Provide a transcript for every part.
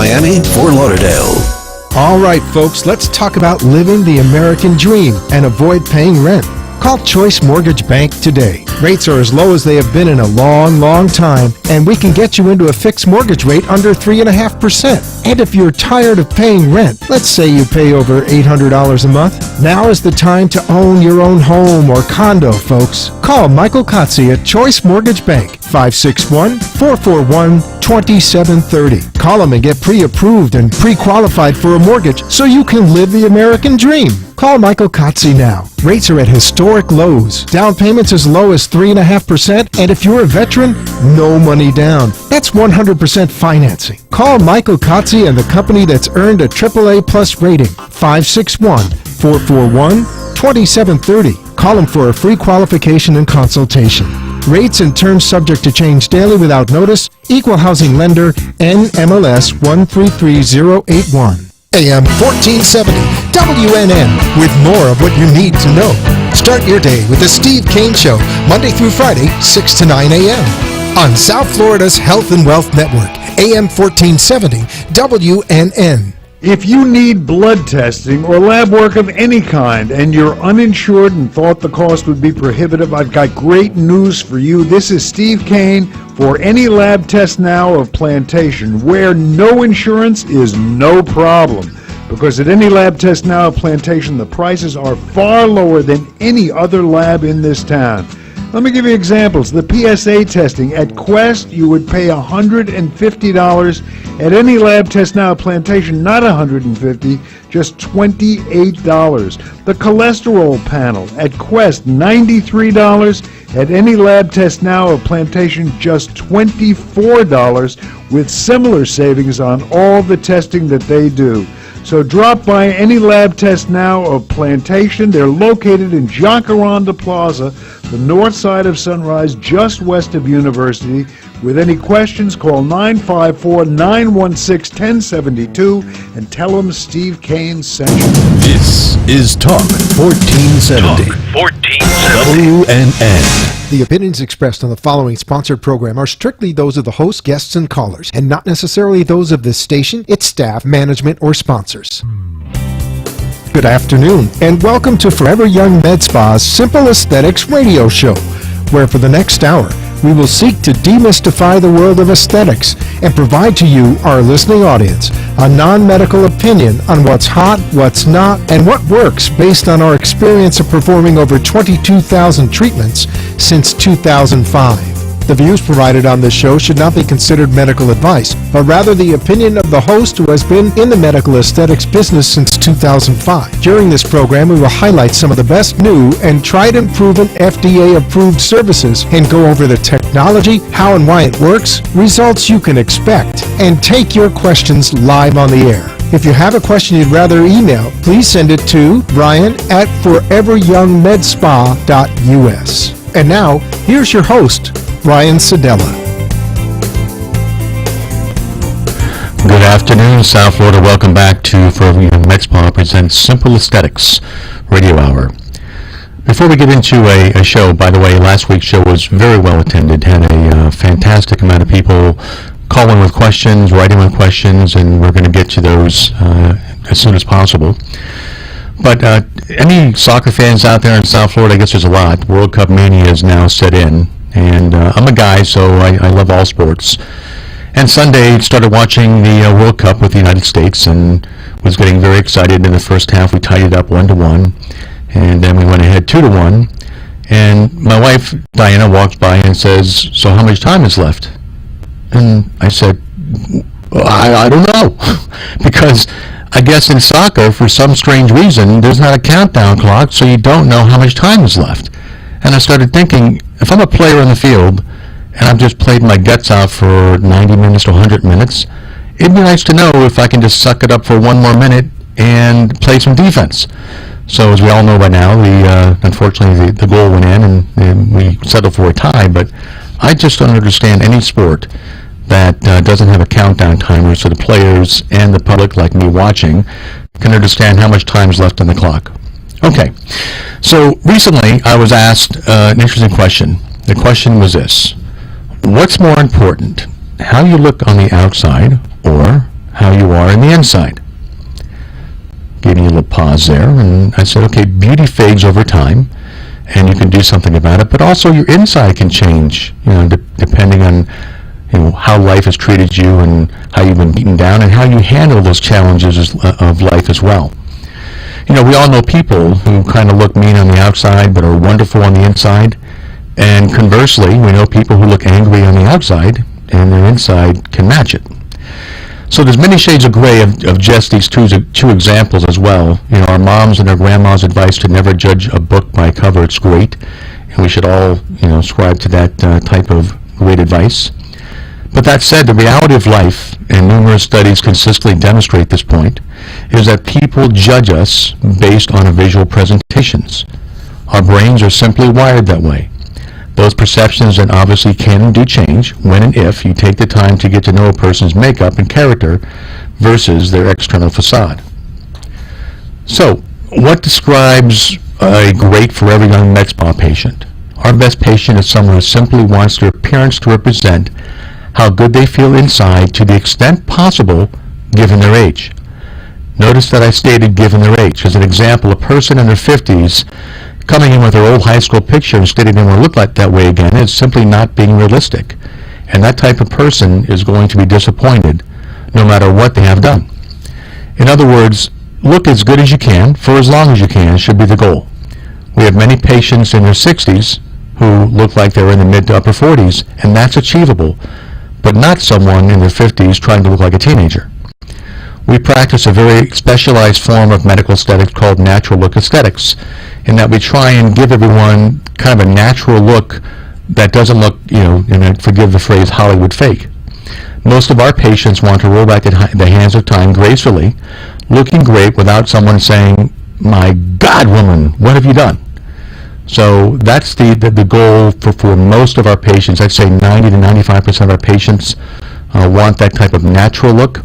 Miami, Fort Lauderdale. All right, folks, let's talk about living the American dream and avoid paying rent. Call Choice Mortgage Bank today. Rates are as low as they have been in a long, long time, and we can get you into a fixed mortgage rate under 3.5%. And if you're tired of paying rent, let's say you pay over $800 a month, now is the time to own your own home or condo, folks. Call Michael Kotze at Choice Mortgage Bank, 561-441-2730. Call them and get pre-approved and pre-qualified for a mortgage so you can live the American dream. Call Michael Kotze now. Rates are at historic lows. Down payments as low as 3.5%, and if you're a veteran, no money down. That's 100% financing. Call Michael Kotze and the company that's earned a AAA plus rating. 561-441-2730. Call them for a free qualification and consultation. Rates and terms subject to change daily without notice. Equal housing lender, NMLS 133081. AM 1470, WNN, with more of what you need to know. Start your day with the Steve Kane Show, Monday through Friday, 6 to 9 a.m. on South Florida's Health and Wealth Network, AM 1470, WNN. If you need blood testing or lab work of any kind and you're uninsured and thought the cost would be prohibitive, I've got great news for you. This is Steve Kane for Any Lab Test Now of Plantation, where no insurance is no problem. Because at Any Lab Test Now of Plantation, the prices are far lower than any other lab in this town. Let me give you examples. The PSA testing at Quest, you would pay $150. At Any Lab Test Now at Plantation, not $150, just $28. The cholesterol panel at Quest, $93. At Any Lab Test Now at Plantation, just $24, with similar savings on all the testing that they do. So drop by Any Lab Test Now of Plantation. They're located in Jacaranda Plaza, the north side of Sunrise, just west of University. With any questions, call 954-916-1072 and tell them Steve Kane sent you. This is Talk 1470. Talk 1470. WNN. The opinions expressed on the following sponsored program are strictly those of the host, guests, and callers, and not necessarily those of this station, its staff, management, or sponsors. Good afternoon, and welcome to Forever Young Med Spa's Simple Aesthetics radio show, where for the next hour, we will seek to demystify the world of aesthetics and provide to you, our listening audience, a non-medical opinion on what's hot, what's not, and what works based on our experience of performing over 22,000 treatments since 2005. The views provided on this show should not be considered medical advice, but rather the opinion of the host who has been in the medical aesthetics business since 2005. During this program, we will highlight some of the best new and tried and proven FDA-approved services and go over the technology, how and why it works, results you can expect, and take your questions live on the air. If you have a question you'd rather email, please send it to Brian@foreveryoungmedspa.us. And now, here's your host, Brian Sedella. Good afternoon, South Florida. Welcome back to Forever Young Med Spa presents Simple Aesthetics Radio Hour. Before we get into a show, by the way, last week's show was very well attended, had a fantastic amount of people calling with questions, writing with questions, and we're going to get to those as soon as possible. But any soccer fans out there in South Florida, I guess there's a lot. World Cup mania is now set in. And I'm a guy, so I love all sports. And Sunday, started watching the World Cup with the United States and was getting very excited. In the first half, we tied it up 1-1. And then we went ahead 2-1. And my wife, Diana, walks by and says, "So how much time is left?" And I said, I don't know. Because I guess in soccer, for some strange reason, there's not a countdown clock, so you don't know how much time is left. And I started thinking, if I'm a player in the field and I've just played my guts out for 90 minutes to 100 minutes, it'd be nice to know if I can just suck it up for one more minute and play some defense. So as we all know by now, unfortunately the goal went in and we settled for a tie, but I just don't understand any sport that doesn't have a countdown timer so the players and the public, like me watching, can understand how much time is left on the clock. Okay, so recently I was asked an interesting question. The question was this: what's more important, how you look on the outside or how you and the inside. Gave me a little pause there, and I said, okay, beauty fades over time, and you can do something about it, but also your inside can change, depending on how life has treated you and how you've been beaten down and how you handle those challenges of life as well. We all know people who kind of look mean on the outside but are wonderful on the inside, and conversely, we know people who look angry on the outside and their inside can match it. So there's many shades of gray of just these two examples as well. Our moms and our grandmas' advice to never judge a book by cover, it's great, and we should all, ascribe to that type of great advice. But that said, the reality of life, and numerous studies consistently demonstrate this point, is that people judge us based on our visual presentations. Our brains are simply wired that way. Those perceptions then obviously can and do change when and if you take the time to get to know a person's makeup and character versus their external facade. So, what describes a great forever young med spa patient? Our best patient is someone who simply wants their appearance to represent how good they feel inside to the extent possible given their age. Notice that I stated given their age. As an example, a person in their 50s coming in with their old high school picture and stating they want to look like that way again is simply not being realistic. And that type of person is going to be disappointed no matter what they have done. In other words, look as good as you can for as long as you can should be the goal. We have many patients in their 60s who look like they're in the mid to upper 40s, and that's achievable, but not someone in their 50s trying to look like a teenager. We practice a very specialized form of medical aesthetics called natural look aesthetics, in that we try and give everyone kind of a natural look that doesn't look, and forgive the phrase, Hollywood fake. Most of our patients want to roll back the hands of time gracefully, looking great without someone saying, "My God, woman, what have you done?" So that's the goal for most of our patients. I'd say 90 to 95% of our patients want that type of natural look.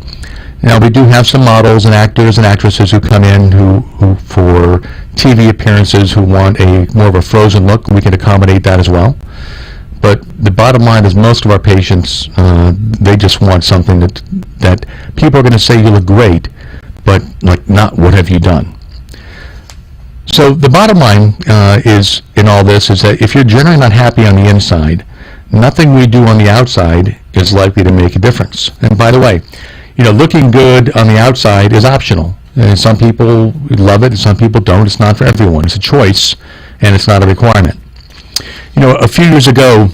Now, we do have some models and actors and actresses who come in who for TV appearances who want more of a frozen look. We can accommodate that as well. But the bottom line is most of our patients, they just want something that people are going to say you look great, but like not what have you done. So the bottom line is in all this is that if you're generally not happy on the inside, nothing we do on the outside is likely to make a difference. And by the way, looking good on the outside is optional. And some people love it, and some people don't. It's not for everyone. It's a choice, and it's not a requirement. A few years ago,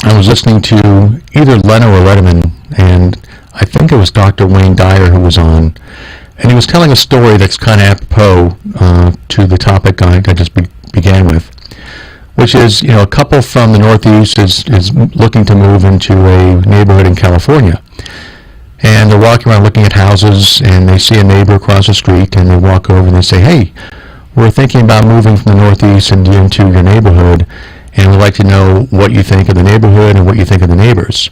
I was listening to either Leno or Letterman, and I think it was Dr. Wayne Dyer who was on, and he was telling a story that's kind of apropos to the topic I just began with, which is, a couple from the Northeast is looking to move into a neighborhood in California. And they're walking around looking at houses, and they see a neighbor across the street, and they walk over and they say, "Hey, we're thinking about moving from the Northeast into your neighborhood, and we'd like to know what you think of the neighborhood and what you think of the neighbors."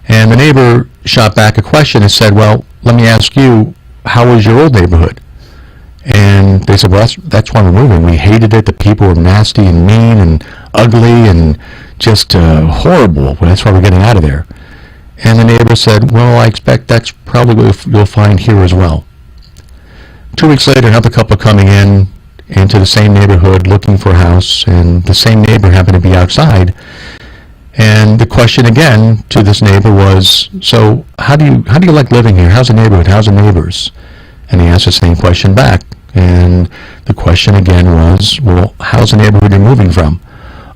And the neighbor shot back a question and said, "Well, let me ask you, how was your old neighborhood?" And they said, "Well, that's why we're moving. We hated it. The people were nasty and mean and ugly and just horrible. Well, that's why we're getting out of there." And the neighbor said, "Well, I expect that's probably what you'll find here as well." 2 weeks later, another couple coming into the same neighborhood looking for a house, and the same neighbor happened to be outside. And the question again to this neighbor was, "So how do you like living here? How's the neighborhood? How's the neighbors?" And he asked the same question back. And the question again was, "Well, how's the neighborhood you're moving from?"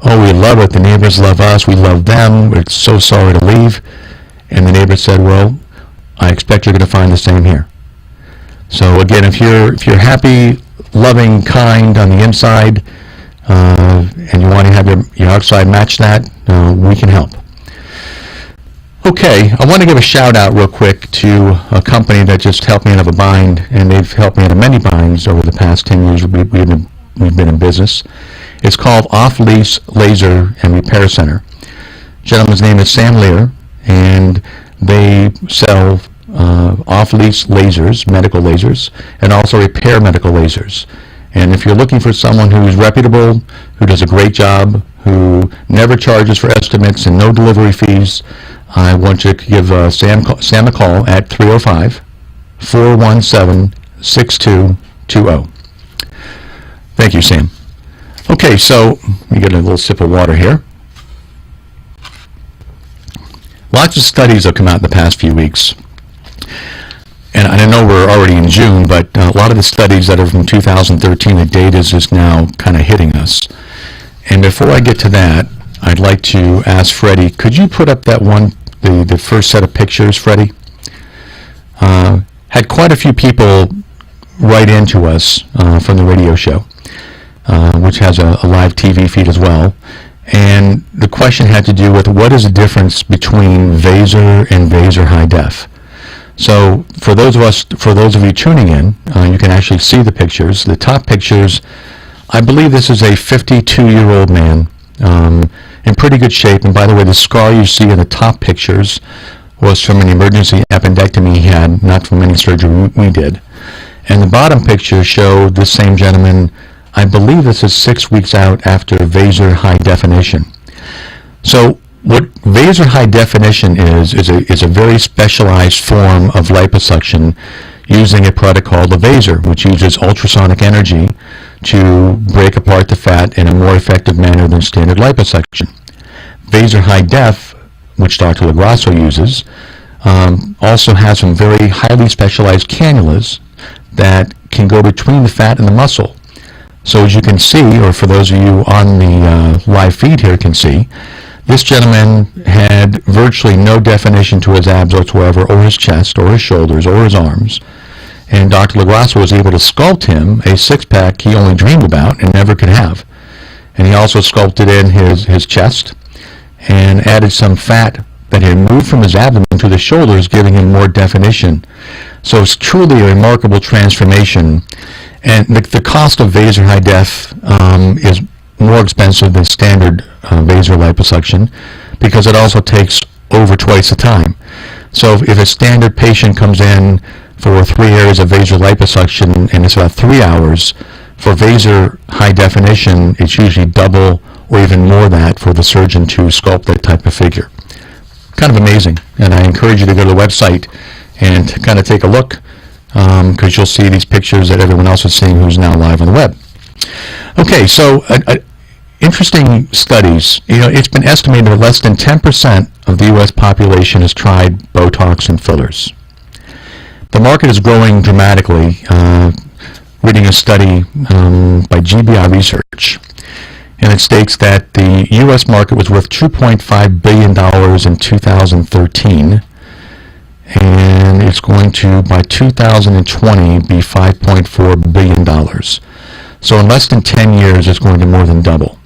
"Oh, we love it. The neighbors love us. We love them. We're so sorry to leave." And the neighbor said, "Well, I expect you're going to find the same here." So again, if you're happy, loving, kind on the inside, and you want to have your outside match that, we can help. Okay, I want to give a shout out real quick to a company that just helped me out of a bind, and they've helped me out of many binds over the past 10 years we've been in business. It's called Off Lease Laser and Repair Center. Gentleman's name is Sam Lear, and they sell off-lease lasers, medical lasers, and also repair medical lasers. And if you're looking for someone who's reputable, who does a great job, who never charges for estimates and no delivery fees, I want you to give Sam a call at 305 417-6220. Thank you, Sam. Okay, so let me get a little sip of water here. Lots of studies have come out in the past few weeks. And I know we're already in June, but a lot of the studies that are from 2013, the data is just now kind of hitting us. And before I get to that, I'd like to ask Freddie, could you put up that one, the first set of pictures, Freddie? Had quite a few people write into us from the radio show, which has a live TV feed as well. And the question had to do with what is the difference between VASER and VASER High Def. So for those of you tuning in, you can actually see the pictures. The top pictures, I believe this is a 52-year-old man in pretty good shape. And by the way, the scar you see in the top pictures was from an emergency appendectomy he had, not from any surgery we did. And the bottom picture showed this same gentleman, I believe this is 6 weeks out after VASER High Definition. So what VASER High Definition is a very specialized form of liposuction using a product called the VASER, which uses ultrasonic energy to break apart the fat in a more effective manner than standard liposuction. VASER High Def, which Dr. LaGrasso uses, also has some very highly specialized cannulas that can go between the fat and the muscle. So as you can see, or for those of you on the live feed here can see, this gentleman had virtually no definition to his abs whatsoever, or his chest, or his shoulders, or his arms. And Dr. LaGrasso was able to sculpt him a six-pack he only dreamed about and never could have. And he also sculpted in his chest and added some fat that had moved from his abdomen to the shoulders, giving him more definition. So it's truly a remarkable transformation. And the cost of VASER High Def is more expensive than standard VASER liposuction because it also takes over twice the time. So if a standard patient comes in for 3 areas of VASER liposuction and it's about 3 hours, for VASER High Definition, it's usually double or even more that for the surgeon to sculpt that type of figure. Kind of amazing. And I encourage you to go to the website and to kind of take a look, because you'll see these pictures that everyone else is seeing who's now live on the web. Okay, so interesting studies. You know, it's been estimated that less than 10% of the U.S. population has tried Botox and fillers. The market is growing dramatically. Reading a study by GBI Research, and it states that the U.S. market was worth $2.5 billion in 2013, and it's going to, by 2020, be $5.4 billion. So in less than 10 years, it's going to more than double.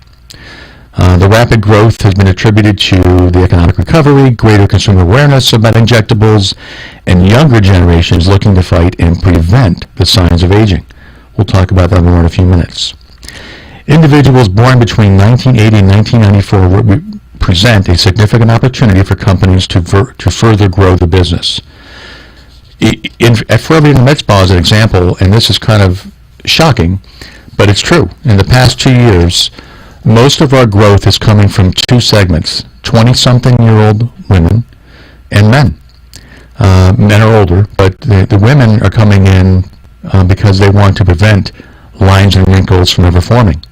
The rapid growth has been attributed to the economic recovery, greater consumer awareness about injectables, and younger generations looking to fight and prevent the signs of aging. We'll talk about that more in a few minutes. Individuals born between 1980 and 1994 present a significant opportunity for companies to further grow the business. At Forever Young Med Spa as an example, and this is kind of shocking, but it's true. In the past 2 years, most of our growth is coming from two segments, 20-something-year-old women and men. Men are older, but the women are coming in because they want to prevent lines and wrinkles from ever forming.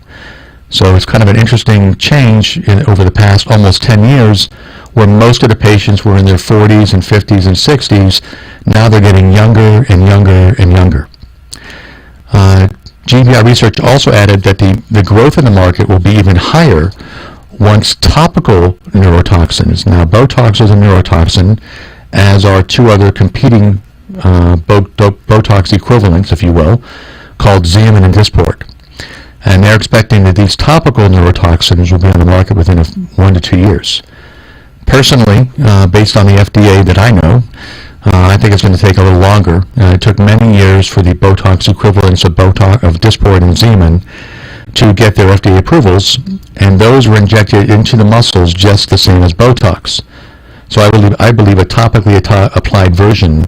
So it's kind of an interesting change over the past almost 10 years, where most of the patients were in their 40s and 50s and 60s. Now they're getting younger and younger and younger. GBI Research also added that the growth in the market will be even higher once topical neurotoxins, now Botox is a neurotoxin, as are two other competing Botox equivalents, if you will, called Xeomin and Dysport. And they're expecting that these topical neurotoxins will be on the market within 1 to 2 years. Personally, based on the FDA that I know, I think it's going to take a little longer. It took many years for the Botox equivalents of Dysport and Xeomin to get their FDA approvals, and those were injected into the muscles just the same as Botox. So I believe a topically applied version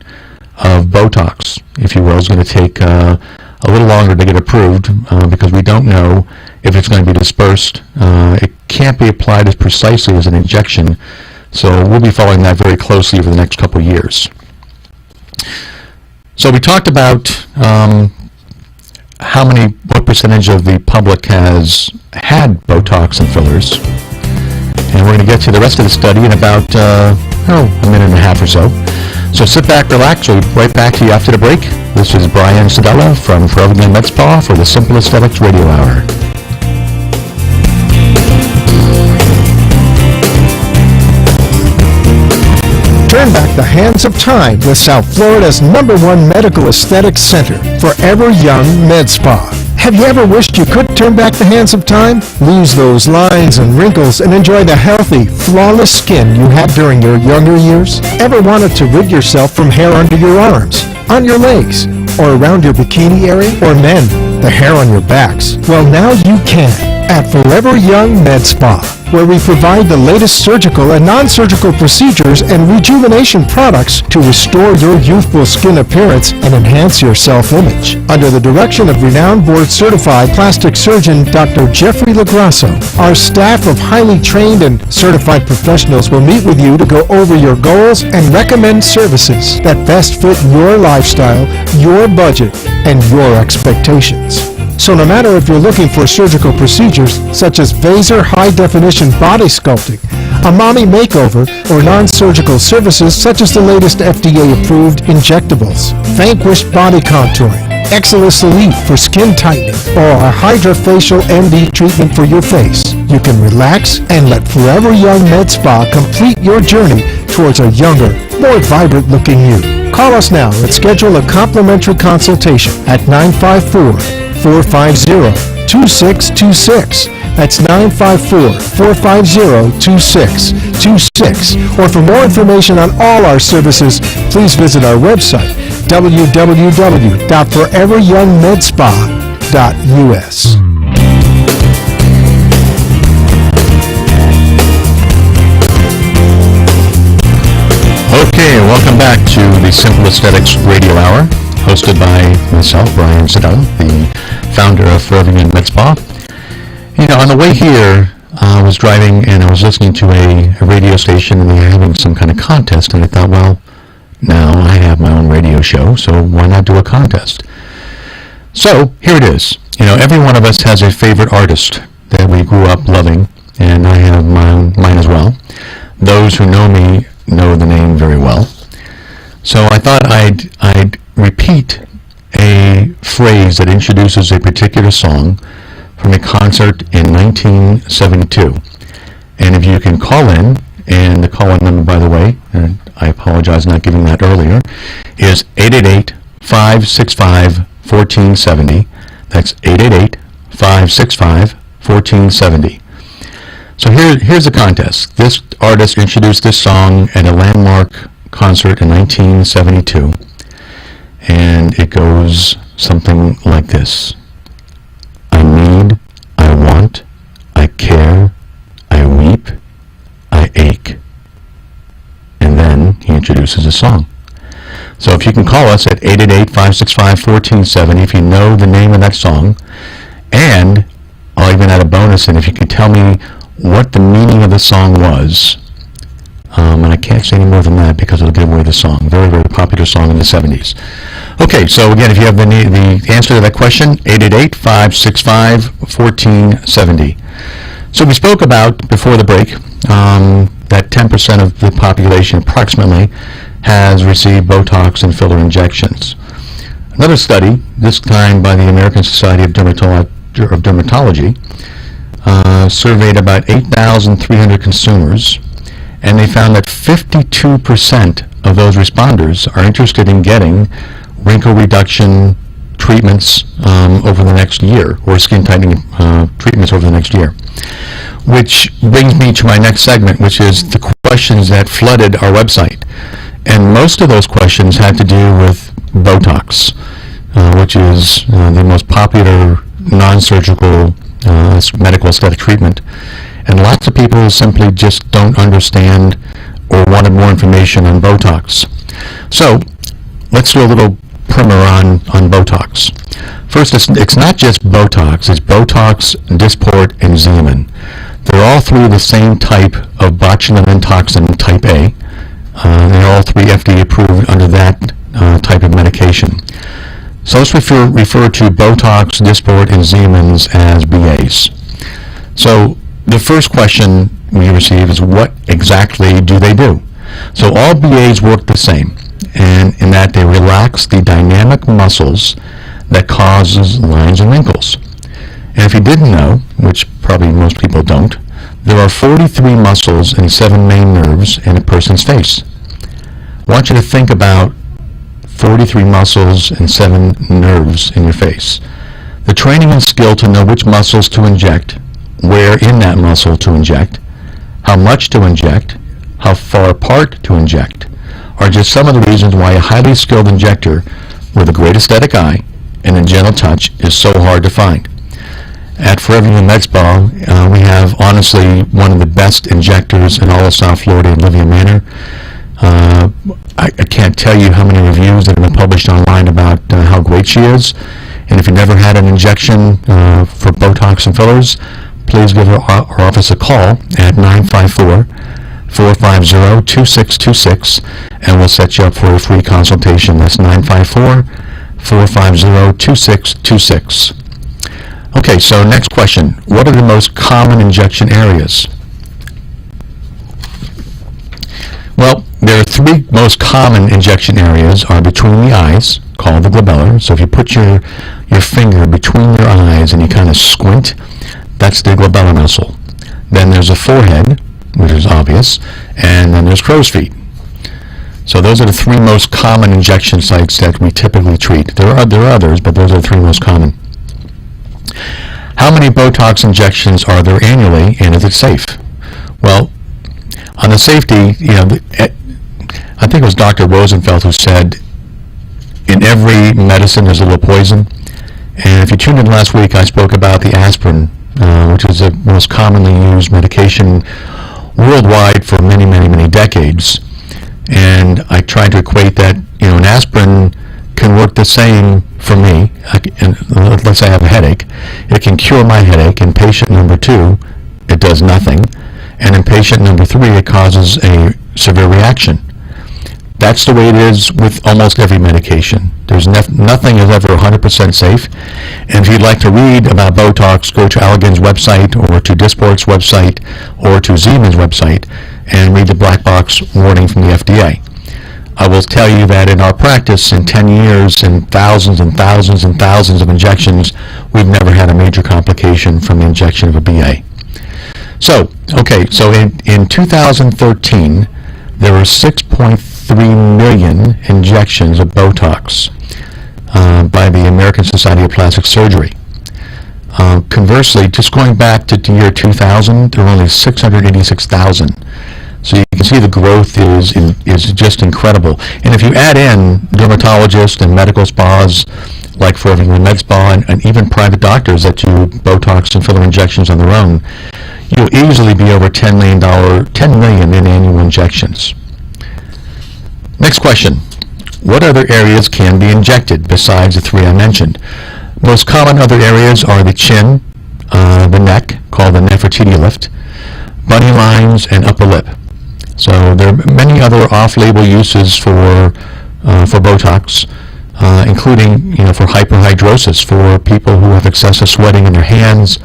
of Botox, if you will, is going to take a little longer to get approved because we don't know if it's going to be dispersed. It can't be applied as precisely as an injection, so we'll be following that very closely over the next couple of years. So we talked about what percentage of the public has had Botox and fillers. And we're going to get to the rest of the study in about a minute and a half or so. So sit back, relax. We'll be right back to you after the break. This is Brian Sedella from Forever Young Med Spa for the Simple Aesthetics Radio Hour. Turn back the hands of time with South Florida's #1 medical aesthetics center, Forever Young Med Spa. Have you ever wished you could turn back the hands of time? Lose those lines and wrinkles and enjoy the healthy, flawless skin you had during your younger years? Ever wanted to rid yourself from hair under your arms, on your legs, or around your bikini area? Or men, the hair on your backs? Well, now you can at Forever Young Med Spa, where we provide the latest surgical and non-surgical procedures and rejuvenation products to restore your youthful skin appearance and enhance your self-image. Under the direction of renowned board-certified plastic surgeon Dr. Jeffrey LaGrasso, our staff of highly trained and certified professionals will meet with you to go over your goals and recommend services that best fit your lifestyle, your budget, and your expectations. So no matter if you're looking for surgical procedures such as Vaser high-definition body sculpting, a mommy makeover, or non-surgical services such as the latest FDA-approved injectables, Vanquish body contouring, Exilis Elite for skin tightening, or a Hydrafacial MD treatment for your face, you can relax and let Forever Young Med Spa complete your journey towards a younger, more vibrant-looking you. Call us now and schedule a complimentary consultation at 954-450-2626. That's 954-450-2626. Or for more information on all our services, please visit our website, www.foreveryoungmedspa.us. Okay, welcome back to the Simple Aesthetics Radio Hour, hosted by myself, Brian Sedella, the founder of Forever Young Med Spa. You know, on the way here, I was driving and I was listening to a radio station and they were having some kind of contest, and I thought, well, now I have my own radio show, so why not do a contest? So, here it is. You know, every one of us has a favorite artist that we grew up loving, and I have mine as well. Those who know me know the name very well. So I thought I'd repeat a phrase that introduces a particular song from a concert in 1972. And if you can call in, and the call-in number, by the way, and I apologize not giving that earlier, is 888-565-1470. That's 888-565-1470. So here's the contest. This artist introduced this song at a landmark concert in 1972. And it goes something like this. I need, I want, I care, I weep, I ache. And then he introduces a song. So if you can call us at 888-565-1470 if you know the name of that song, and I'll even add a bonus in if you can tell me what the meaning of the song was. And I can't say any more than that because it'll give away the song. Very, very popular song in the 70s. Okay, so again, if you have the answer to that question, 888-565-1470. So we spoke about, before the break, that 10% of the population approximately has received Botox and filler injections. Another study, this time by the American Society of Dermatology, surveyed about 8,300 consumers, and they found that 52% of those responders are interested in getting wrinkle reduction treatments over the next year, or skin tightening treatments over the next year. Which brings me to my next segment, which is the questions that flooded our website. And most of those questions had to do with Botox, which is the most popular non-surgical medical aesthetic treatment. And lots of people simply just don't understand or wanted more information on Botox. So let's do a little primer on Botox. First, it's not just Botox, it's Botox, Dysport, and Xeomin. They're all three the same type of botulinum toxin type A. They're all three FDA approved under that type of medication. So let's refer to Botox, Dysport, and Siemens as BAs. So the first question we receive is, what exactly do they do? So all BAs work the same, and in that they relax the dynamic muscles that causes lines and wrinkles. And if you didn't know, which probably most people don't, there are 43 muscles and 7 main nerves in a person's face. I want you to think about 43 muscles and 7 nerves in your face. The training and skill to know which muscles to inject, where in that muscle to inject, how much to inject, how far apart to inject, are just some of the reasons why a highly skilled injector with a great aesthetic eye and a gentle touch is so hard to find. At Forever Young Med Spa, we have honestly one of the best injectors in all of South Florida, Olivia Manor. I can't tell you how many reviews that have been published online about how great she is. And if you've never had an injection for Botox and fillers, please give our office a call at 954-450-2626, and we'll set you up for a free consultation. That's 954-450-2626. Okay, so next question. What are the most common injection areas? Well, there are 3 most common injection areas are between the eyes, called the glabellar. So if you put your finger between your eyes and you kind of squint, that's the glabellar muscle. Then there's a forehead, which is obvious, and then there's crow's feet. So those are the 3 most common injection sites that we typically treat. There are others, but those are the 3 most common. How many Botox injections are there annually, and is it safe? Well, on the safety, I think it was Dr. Rosenfeld who said, in every medicine there's a little poison. And if you tuned in last week, I spoke about the aspirin, which is the most commonly used medication worldwide for many, many, many decades. And I tried to equate that, an aspirin can work the same for me. Let's say I have a headache. It can cure my headache. In patient number 2, it does nothing. And in patient number 3, it causes a severe reaction. That's the way it is with almost every medication. There's nothing is ever 100% safe. And if you'd like to read about Botox, go to Allergan's website or to Dysport's website or to Siemens' website and read the black box warning from the FDA. I will tell you that in our practice, in 10 years and thousands and thousands and thousands of injections, we've never had a major complication from the injection of a BA. So in 2013, there were 6.3 million injections of Botox by the American Society of Plastic Surgery. Conversely, just going back to the year 2000, there were only 686,000. So you can see the growth is just incredible. And if you add in dermatologists and medical spas like Forever Young Med Spa and even private doctors that do Botox and filler injections on their own, you'll easily be over $10 million in annual injections. Next question. What other areas can be injected besides the 3 I mentioned? Most common other areas are the chin, the neck, called the Nefertiti lift, bunny lines, and upper lip. So there are many other off-label uses for Botox, including for hyperhidrosis, for people who have excessive sweating in their hands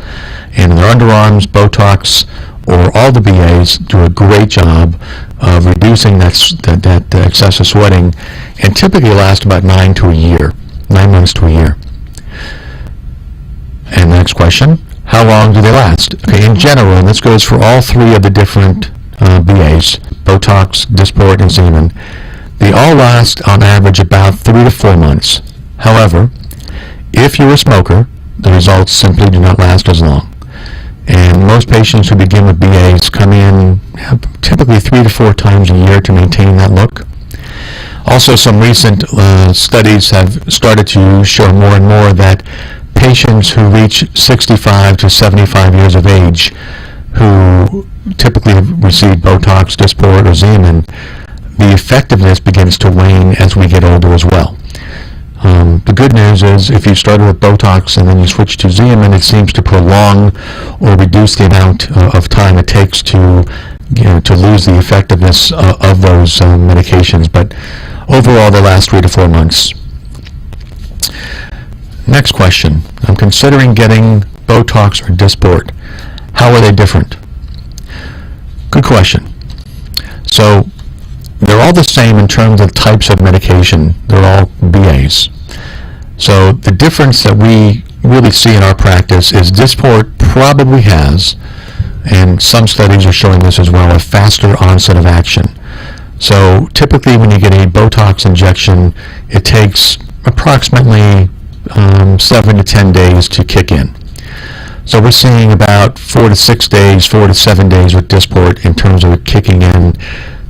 and in their underarms. Botox or all the BAs do a great job of reducing that excessive sweating, and typically last about 9 months to a year. And the next question, how long do they last? Okay, in general, and this goes for all 3 of the different BAs, Botox, Dysport, and Siemens, they all last on average about 3 to 4 months. However, if you're a smoker, the results simply do not last as long. And most patients who begin with BAs come in typically 3 to 4 times a year to maintain that look. Also, some recent studies have started to show more and more that patients who reach 65 to 75 years of age, who typically receive Botox, Dysport, or Siemens, the effectiveness begins to wane as we get older as well. The good news is if you started with Botox and then you switch to Siemens, it seems to prolong or reduce the amount of time it takes to lose the effectiveness of those medications. But overall, they last 3 to 4 months. Next question. I'm considering getting Botox or Dysport. How are they different? Good question. So they're all the same in terms of types of medication. They're all BAs. So the difference that we really see in our practice is Dysport probably has, and some studies are showing this as well, a faster onset of action. So typically when you get a Botox injection, it takes approximately 7 to 10 days to kick in. So we're seeing about 4 to 6 days, 4 to 7 days with Dysport in terms of it kicking in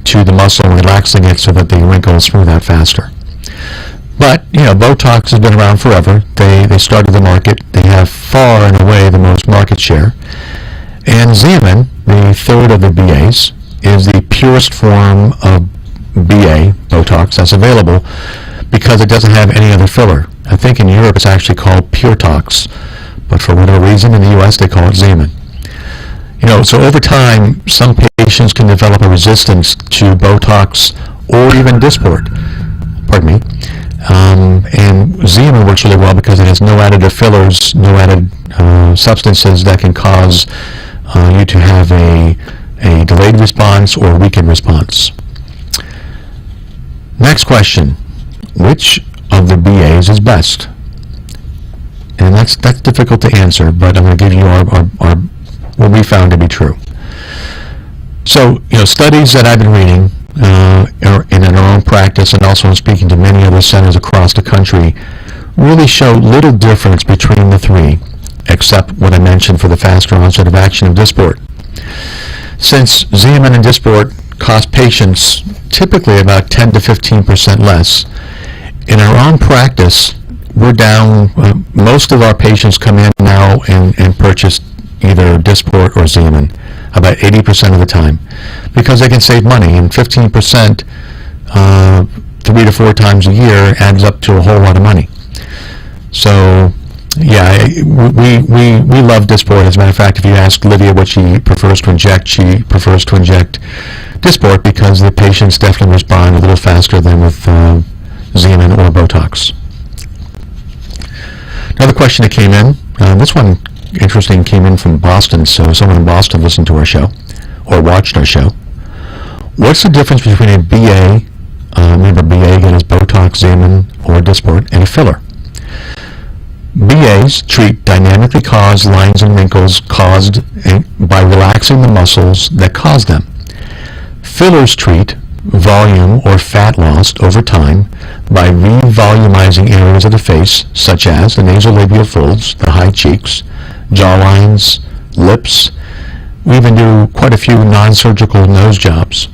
to the muscle and relaxing it so that the wrinkles smooth out faster. But, Botox has been around forever. They started the market. They have far and away the most market share. And Xeomin, the third of the BAs, is the purest form of BA, Botox, that's available because it doesn't have any other filler. I think in Europe it's actually called PureTox, but for whatever reason in the U.S. they call it Xeomin. So over time, some patients can develop a resistance to Botox or even Dysport. Pardon me. And Xeomin works really well because it has no additive fillers, no added substances that can cause you to have a delayed response or weakened response. Next question. Which of the BAs is best? And that's difficult to answer, but I'm going to give you our what we found to be true. So, studies that I've been reading in our own practice and also in speaking to many other centers across the country really show little difference between the three, except what I mentioned for the faster onset of action of Dysport. Since Xeomin and Dysport cost patients typically about 10 to 15% less, in our own practice, we're down, most of our patients come in now and purchase either Dysport or Xeomin about 80% of the time because they can save money, and 15% 3 to 4 times a year adds up to a whole lot of money. So yeah, we love Dysport. As a matter of fact, if you ask Lydia what she prefers to inject, she prefers to inject Dysport because the patients definitely respond a little faster than with Xeomin or Botox. Another question that came in, this one interesting came in from Boston, so someone in Boston listened to our show or watched our show. What's the difference between a BA, remember BA again is Botox, Xeomin, or Dysport, and a filler? BAs treat dynamically caused lines and wrinkles caused by relaxing the muscles that cause them. Fillers treat volume or fat lost over time by revolumizing areas of the face, such as the nasolabial folds, the high cheeks, jawlines, lips. We even do quite a few non-surgical nose jobs.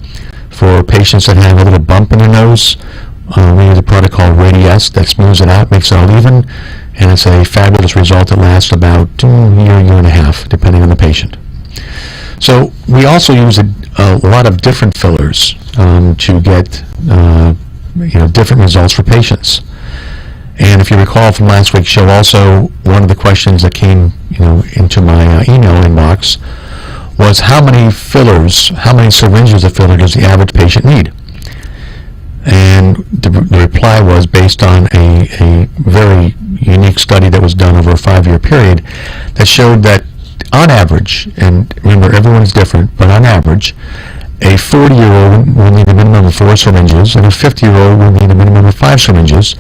For patients that have a little bump in their nose, we use a product called Radiesse that smooths it out, makes it all even, and it's a fabulous result that lasts about a year and a half, depending on the patient. So we also use a lot of different fillers to get different results for patients. And if you recall from last week's show, also one of the questions that came into my email inbox was how many syringes of filler does the average patient need? And the reply was based on a very unique study that was done over a 5-year period that showed that on average, and remember everyone's different, but on average, a 40-year-old will need a minimum of 4 syringes and a 50-year-old will need a minimum of 5 syringes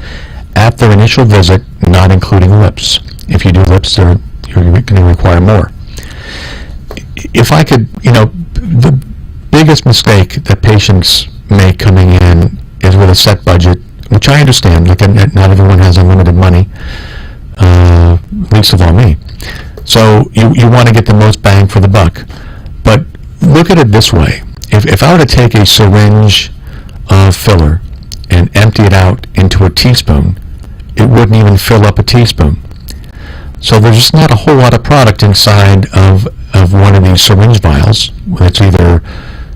at their initial visit, not including lips. If you do lips, you're going to require more. If I could, the biggest mistake that patients make coming in is with a set budget, which I understand, like not everyone has unlimited money, least of all me. So you want to get the most bang for the buck. But look at it this way. If I were to take a syringe of filler and empty it out into a teaspoon, it wouldn't even fill up a teaspoon. So there's just not a whole lot of product inside of one of these syringe vials. It's either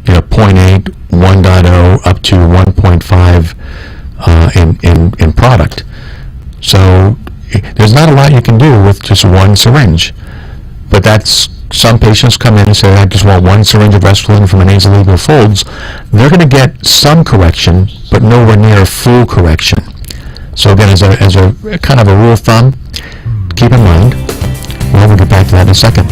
0.8, 1.0 up to 1.5 in product. So there's not a lot you can do with just one syringe. But some patients come in and say, I just want 1 syringe of Restylane for my nasolabial folds. They're going to get some correction, but nowhere near full correction. So again, as a kind of a rule of thumb, keep in mind? Well, we'll get back to that in a second.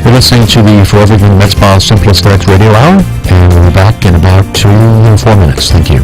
You're listening to the Forever Young Med Spa Simple Aesthetics Radio Hour, and we'll be back in about 2 or 4 minutes. Thank you.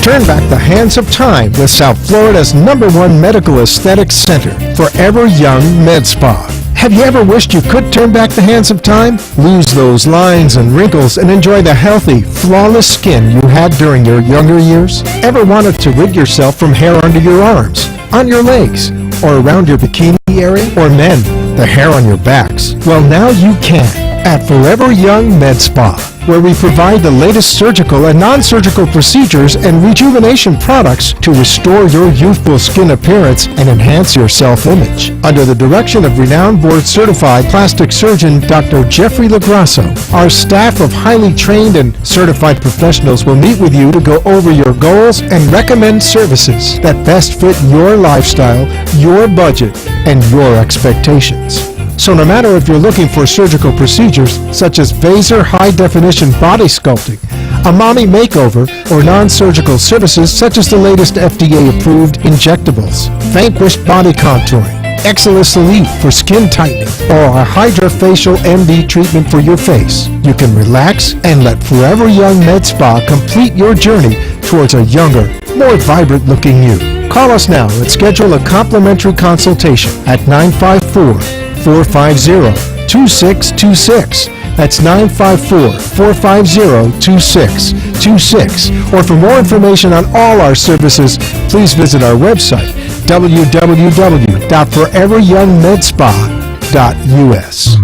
Turn back the hands of time with South Florida's #1 medical aesthetics center, Forever Young Med Spa. Have you ever wished you could turn back the hands of time? Lose those lines and wrinkles and enjoy the healthy, flawless skin you had during your younger years? Ever wanted to rid yourself from hair under your arms, on your legs, or around your bikini area? Or men, the hair on your backs? Well, now you can at Forever Young Med Spa, where we provide the latest surgical and non-surgical procedures and rejuvenation products to restore your youthful skin appearance and enhance your self-image. Under the direction of renowned board-certified plastic surgeon Dr. Jeffrey Lagrasso, our staff of highly trained and certified professionals will meet with you to go over your goals and recommend services that best fit your lifestyle, your budget, and your expectations. So no matter if you're looking for surgical procedures such as Vaser high-definition body sculpting, a mommy makeover, or non-surgical services such as the latest FDA-approved injectables, Vanquish body contouring, Exilis Elite for skin tightening, or a HydraFacial MD treatment for your face, you can relax and let Forever Young Med Spa complete your journey towards a younger, more vibrant-looking you. Call us now and schedule a complimentary consultation at 954-450-2626. That's 954-450-2626. Or for more information on all our services, please visit our website, www.foreveryoungmedspa.us.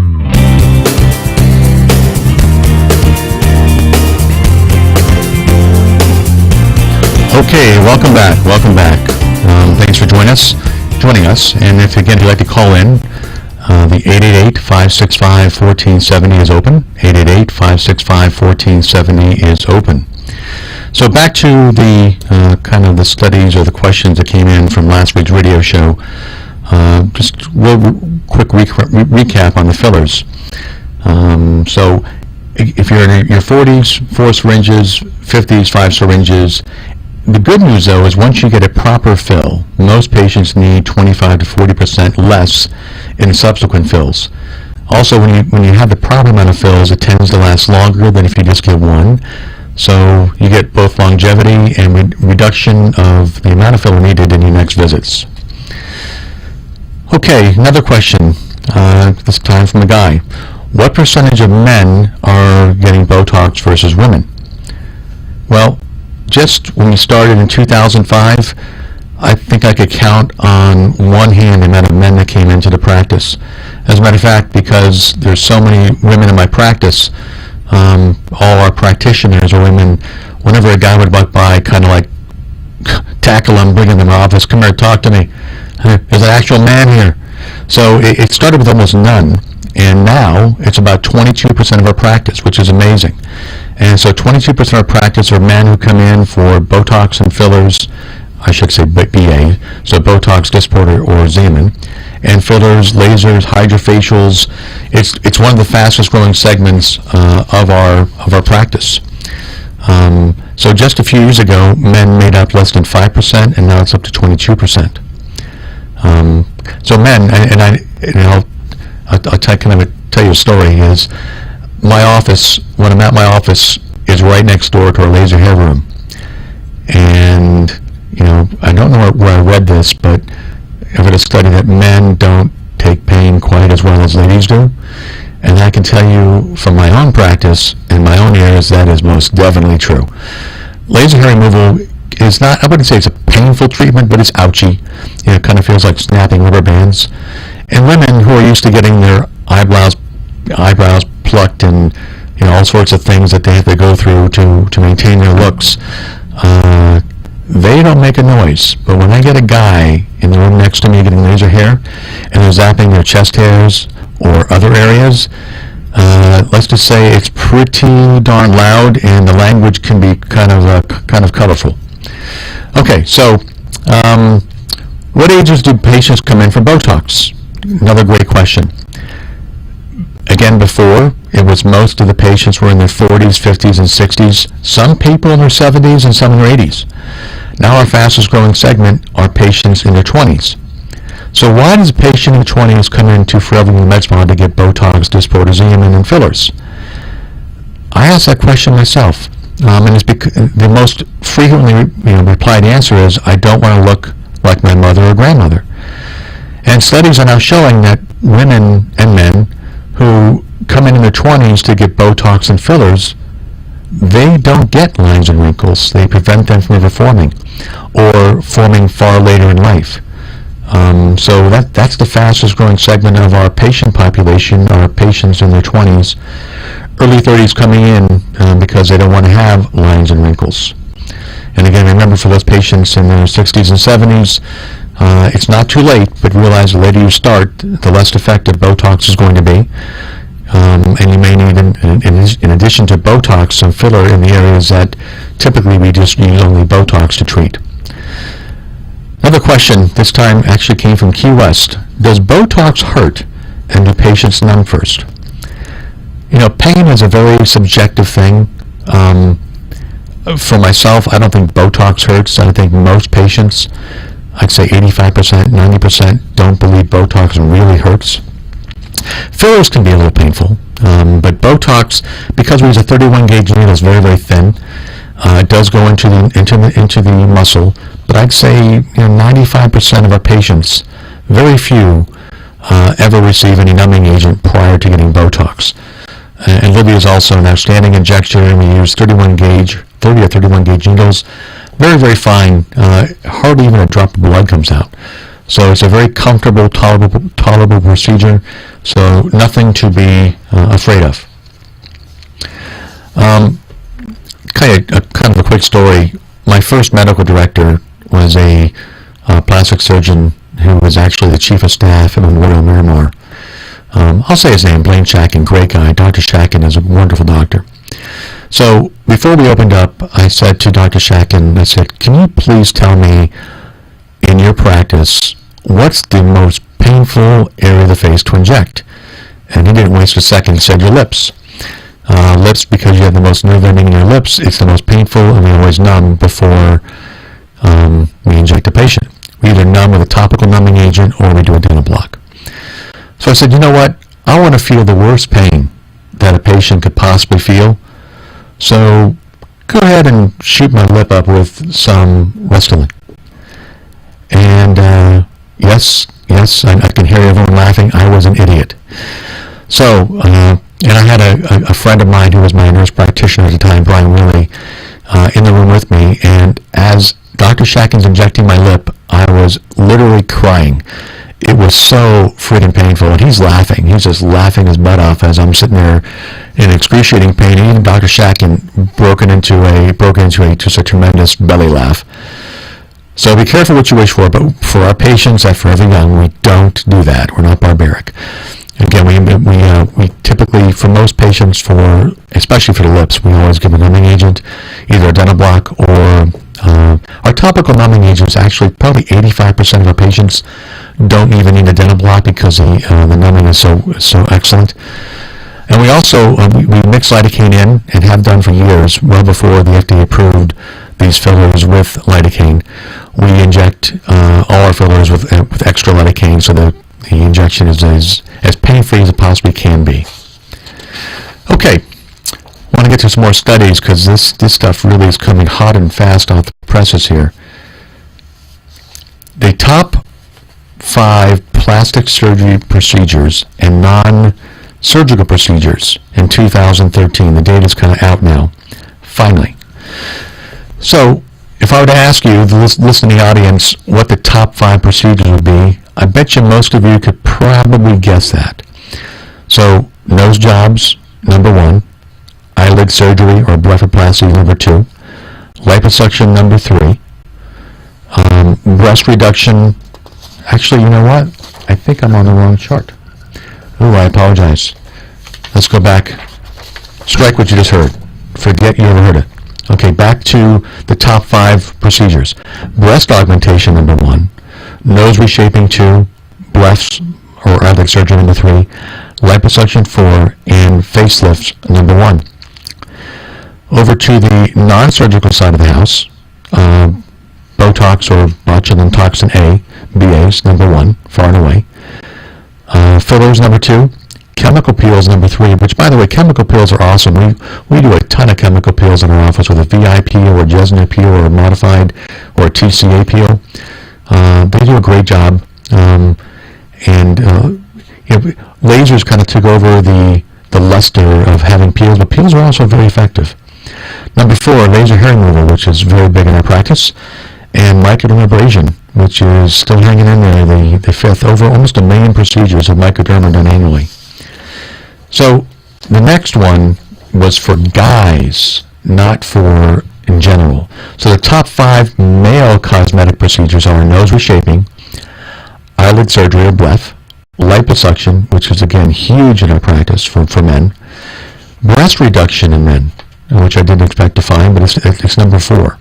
Okay, welcome back. Thanks for joining us. And if, again, you'd like to call in, the 888-565-1470 is open. 888-565-1470 is open. So back to the kind of the studies or the questions that came in from last week's radio show. Just real quick recap on the fillers. So if you're in your 40s, 4 syringes, 50s, 5 syringes, the good news, though, is once you get a proper fill, most patients need 25 to 40% less in subsequent fills. Also, when you have the proper amount of fills, it tends to last longer than if you just get one. So you get both longevity and reduction of the amount of filler needed in your next visits. Okay, another question, this time from a guy. What percentage of men are getting Botox versus women? Well, just when we started in 2005, I think I could count on one hand the amount of men that came into the practice. As a matter of fact, because there's so many women in my practice, all our practitioners are women. Whenever a guy would walk by, kind of like tackle them, bring them in the office, come here, talk to me. There's an actual man here. So it started with almost none, and now it's about 22% of our practice, which is amazing. And so 22% of our practice are men who come in for Botox and fillers, I should say BA, so Botox, Dysport, or Xeomin, and fillers, lasers, HydraFacials. It's one of the fastest growing segments of our practice. So just a few years ago, men made up less than 5%, and now it's up to 22%. So men, I'll tell you a story. Is my office, when I'm at my office, is right next door to our laser hair room. And, I don't know where I read this, but I read a study that men don't take pain quite as well as ladies do. And I can tell you from my own practice and my own ears, that is most definitely true. Laser hair removal is not, I wouldn't say it's a painful treatment, but it's ouchy. It kind of feels like snapping rubber bands. And women who are used to getting their eyebrows plucked and all sorts of things that they have to go through to maintain their looks, they don't make a noise. But when I get a guy in the room next to me getting laser hair and they're zapping their chest hairs or other areas, let's just say it's pretty darn loud, and the language can be kind of colorful. Okay, so what ages do patients come in for Botox? Another great question. Again, Again, before, it was most of the patients were in their 40s, 50s, and 60s. Some people in their 70s and some in their 80s. Now our fastest growing segment are patients in their 20s. So why does a patient in their 20s come into Forever Young Med Spa to get Botox, dysprosium, and fillers? I asked that question myself, and it's because the most frequently replied answer is, I don't want to look like my mother or grandmother. And studies are now showing that women and men who come in their 20s to get Botox and fillers, they don't get lines and wrinkles. They prevent them from ever forming, or forming far later in life. So that's the fastest growing segment of our patient population, our patients in their 20s. Early 30s coming in because they don't want to have lines and wrinkles. And again, remember, for those patients in their 60s and 70s, it's not too late, but realize the later you start, the less effective Botox is going to be. And you may need, in addition to Botox, some filler in the areas that typically we just use only Botox to treat. Another question, this time actually came from Key West. Does Botox hurt, and do patients numb first? Pain is a very subjective thing. For myself, I don't think Botox hurts. I think most patients, I'd say 85%, 90%, don't believe Botox really hurts. Fillers can be a little painful, but Botox, because we use a 31 gauge needle, is very, very thin. It does go into the muscle, but I'd say 95% of our patients, very few, ever receive any numbing agent prior to getting Botox. And Libby is also an outstanding injector, and we use 30 or 31 gauge needles. Very, very fine. Hardly even a drop of blood comes out. So it's a very comfortable, tolerable procedure. So nothing to be afraid of. Kind of a quick story. My first medical director was a plastic surgeon who was actually the chief of staff at Memorial Miramar. I'll say his name, Blaine Shacken, great guy. Dr. Shacken is a wonderful doctor. So before we opened up, I said to Dr. Shacken, I said, can you please tell me, in your practice, what's the most painful area of the face to inject? And he didn't waste a second. He said, your lips. Lips, because you have the most nerve ending in your lips, it's the most painful, and we always numb before we inject a patient. We either numb with a topical numbing agent or we do a dental block. So I said, you know what? I want to feel the worst pain that a patient could possibly feel. So go ahead and shoot my lip up with some Restylane. And yes, I can hear everyone laughing. I was an idiot. So, and I had a friend of mine who was my nurse practitioner at the time, Brian Willey, in the room with me. And as Dr. Shacken's injecting my lip, I was literally crying. It was so freaking painful, and he's laughing. He's just laughing his butt off as I'm sitting there in excruciating pain. Even Dr. Shacken broke into just a tremendous belly laugh. So be careful what you wish for, but for our patients at Forever Young, we don't do that. We're not barbaric. Again, we typically, for most patients, especially for the lips, we always give a numbing agent, either a dental block or our topical numbing agents. Actually, probably 85% of our patients don't even need a dental block because the numbing is so excellent. And we also we mix lidocaine in, and have done for years, well before the FDA approved these fillers with lidocaine. We inject all our fillers with extra lidocaine, so the injection is as pain-free as it possibly can be. Okay, I want to get to some more studies because this stuff really is coming hot and fast off the presses here. The top 5 plastic surgery procedures and non-surgical procedures in 2013. The data is kind of out now, finally. So, if I were to ask you, the listening audience, what the top 5 procedures would be, I bet you most of you could probably guess that. So, nose jobs, number 1. Eyelid surgery or blepharoplasty, number 2. Liposuction, number 3. Breast reduction. Actually, you know what? I think I'm on the wrong chart. Oh, I apologize. Let's go back. Strike what you just heard. Forget you ever heard it. Okay, back to the top 5 procedures. Breast augmentation, number 1. Nose reshaping, 2. Breast or eyelid surgery, number 3. liposuction 4, and facelift number 1. Over to the non-surgical side of the house, Botox or botulinum toxin A, BAs, number 1, far and away. Fillers, number 2. Chemical peels, number 3, which, by the way, chemical peels are awesome. We do a ton of chemical peels in our office with a VI peel or a Jesner peel or a modified or a TCA peel. They do a great job. Lasers kind of took over the luster of having peels, but peels are also very effective. Number 4, laser hair removal, which is very big in our practice, and microdermabrasion, which is still hanging in there, the 5th, over almost 1 million procedures of microderma done annually. So the next one was for guys, not for in general. So the top 5 male cosmetic procedures are nose reshaping, eyelid surgery or breath, liposuction, which is again huge in our practice for men, breast reduction in men, which I didn't expect to find, but it's number 4,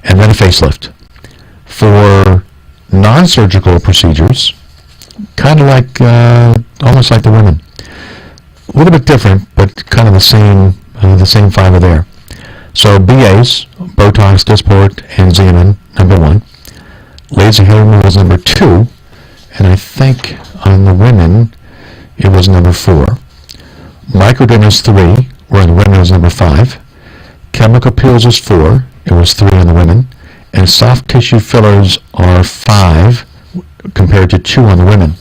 and then a facelift. For non-surgical procedures, kind of like, almost like the women. A little bit different, but kind of the same 5 are there. So BAs, Botox, Dysport, and Xeomin, number 1. Laser hair removal is number 2, and I think on the women it was number 4. Microderm is 3, where the women is number 5. Chemical peels is 4, it was 3 on the women. And soft tissue fillers are 5 compared to 2 on the women.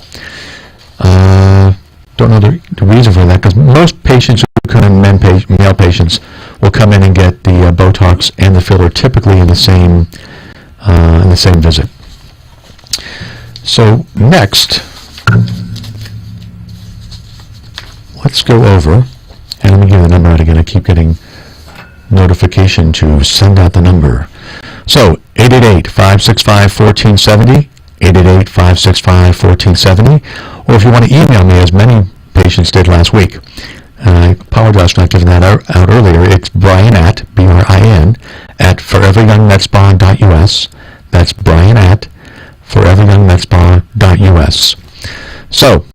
Don't know the reason for that, because most patients who come in, male patients, will come in and get the Botox and the filler typically in the same visit. So next, let's go over, and let me give the number out again. I keep getting notification to send out the number. So 888-565-1470, 888-565-1470, or if you want to email me, as many patients did last week, and I apologize for not giving that out earlier, it's Brian at, B-R-I-N, at foreveryoungmetspa.us. That's Brian at foreveryoungmetspa.us. So,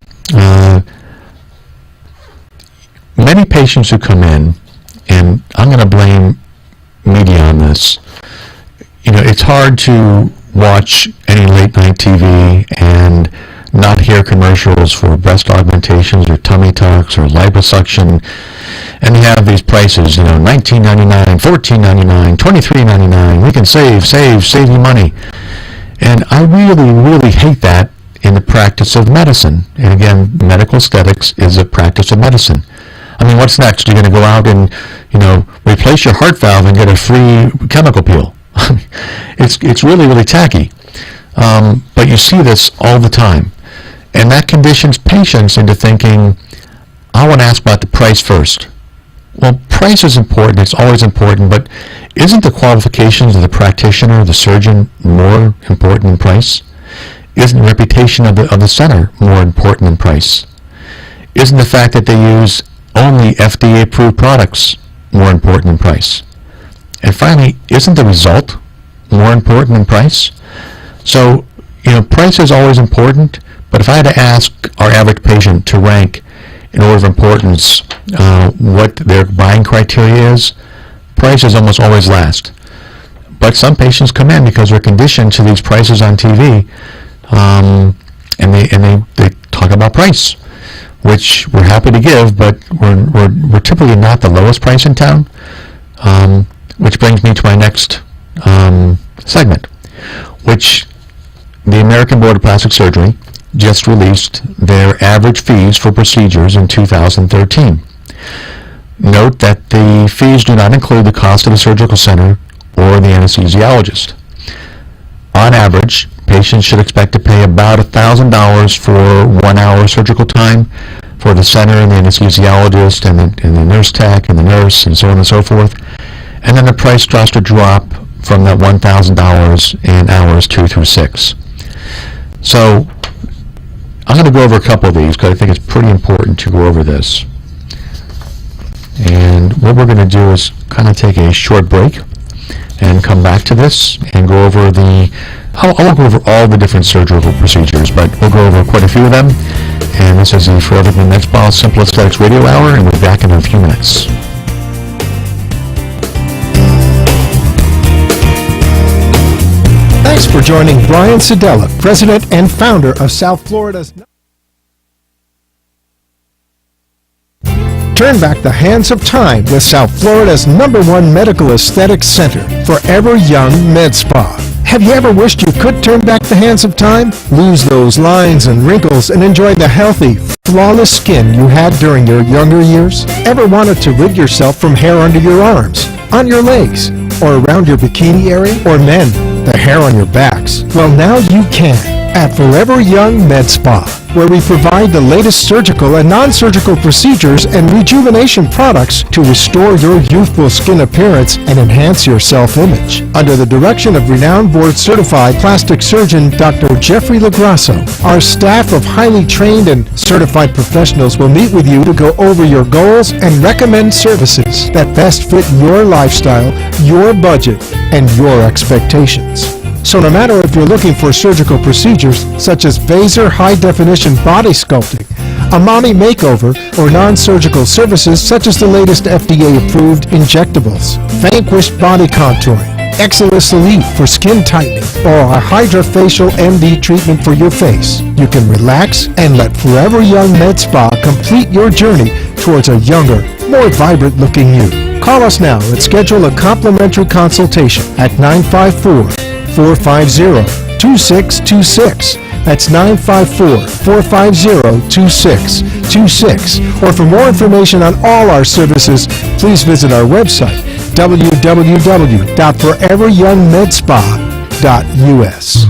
many patients who come in, and I'm going to blame media on this, it's hard to watch any late night TV and not hear commercials for breast augmentations or tummy tucks or liposuction, and they have these prices, $19.99, $14.99, $23.99. We can save you money. And I really, really hate that in the practice of medicine. And again, medical aesthetics is a practice of medicine. I mean, what's next? You're going to go out and, replace your heart valve and get a free chemical peel. It's really, really tacky. But you see this all the time. And that conditions patients into thinking, I want to ask about the price first. Well, price is important. It's always important. But isn't the qualifications of the practitioner, the surgeon, more important than price? Isn't the reputation of the center more important than price? Isn't the fact that they use only FDA-approved products more important than price? And finally, isn't the result more important than price? So, price is always important, but if I had to ask our average patient to rank in order of importance what their buying criteria is, price is almost always last. But some patients come in because they're conditioned to these prices on TV, and they talk about price, which we're happy to give, but we're typically not the lowest price in town, which brings me to my next segment, which the American Board of Plastic Surgery just released their average fees for procedures in 2013. Note that the fees do not include the cost of the surgical center or the anesthesiologist. On average, patients should expect to pay about $1,000 for 1 hour surgical time for the center and the anesthesiologist and the nurse tech and the nurse and so on and so forth. And then the price starts to drop from that $1,000 in hours 2 through 6. So I'm going to go over a couple of these because I think it's pretty important to go over this. And what we're going to do is kind of take a short break and come back to this and go over I won't go over all the different surgical procedures, but we'll go over quite a few of them. and this is the Forever Young Med Spa Simple Aesthetics Radio Hour, and we'll be back in a few minutes. Thanks for joining Brian Sedella, President and founder of South Florida's... Turn back the hands of time with South Florida's #1 medical aesthetics center, Forever Young Med Spa. Have you ever wished you could turn back the hands of time? Lose those lines and wrinkles and enjoy the healthy, flawless skin you had during your younger years? Ever wanted to rid yourself from hair under your arms, on your legs, or around your bikini area? Or men, the hair on your backs? Well, now you can at Forever Young Med Spa, where we provide the latest surgical and non-surgical procedures and rejuvenation products to restore your youthful skin appearance and enhance your self-image. Under the direction of renowned board-certified plastic surgeon Dr. Jeffrey Lagrasso, our staff of highly trained and certified professionals will meet with you to go over your goals and recommend services that best fit your lifestyle, your budget, and your expectations. So no matter if you're looking for surgical procedures such as Vaser high-definition body sculpting, a mommy makeover, or non-surgical services such as the latest FDA-approved injectables, Vanquish body contouring, Exilis Elite for skin tightening, or a HydraFacial MD treatment for your face, you can relax and let Forever Young Med Spa complete your journey towards a younger, more vibrant-looking you. Call us now and schedule a complimentary consultation at 954-450-2626. That's 954-450-2626. Or for more information on all our services, please visit our website, www.foreveryoungmedspa.us.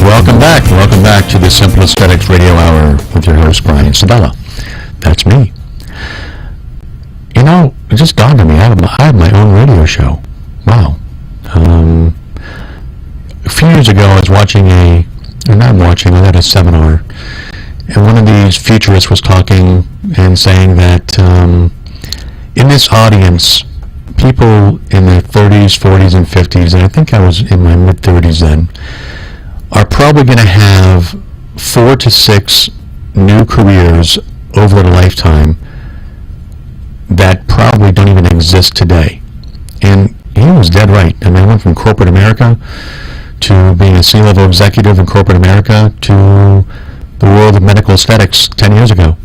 Welcome back to the Simple Aesthetics Radio Hour with your host, Brian Sedella. That's me. You know, it just dawned on me, I have my own radio show. Wow. A few years ago, I was I had a seminar, and one of these futurists was talking and saying that in this audience, people in their 30s, 40s, and 50s, and I think I was in my mid-30s then, are probably going to have 4 to 6 new careers over a lifetime that probably don't even exist today. And he was dead right. I mean, I went from corporate America to being a C-level executive in corporate America to the world of medical aesthetics 10 years ago.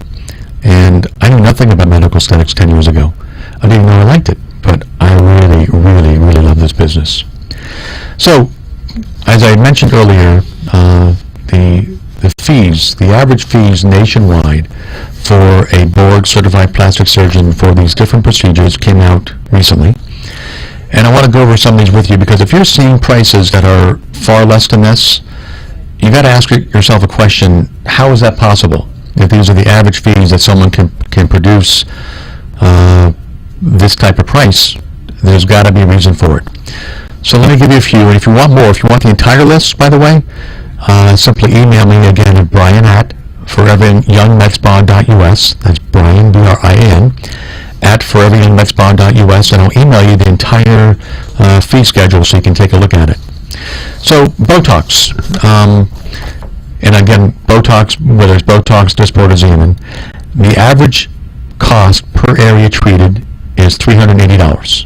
And I knew nothing about medical aesthetics 10 years ago. I didn't even know I liked it, but I really, really, really love this business. So, as I mentioned earlier, the average fees nationwide for a board-certified plastic surgeon for these different procedures came out recently. And I want to go over some of these with you, because if you're seeing prices that are far less than this, you got to ask yourself a question: how is that possible? If these are the average fees that someone can produce this type of price, there's got to be a reason for it. So let me give you a few, and if you want more, if you want the entire list, by the way, simply email me again at brian@foreveryoungmedspa.us. That's Brian, B-R-I-A-N, at foreveryoungmedspa.us, and I'll email you the entire fee schedule so you can take a look at it. So, Botox. And again, Botox, whether it's Botox, Dysport, or Xeomin, the average cost per area treated is $380.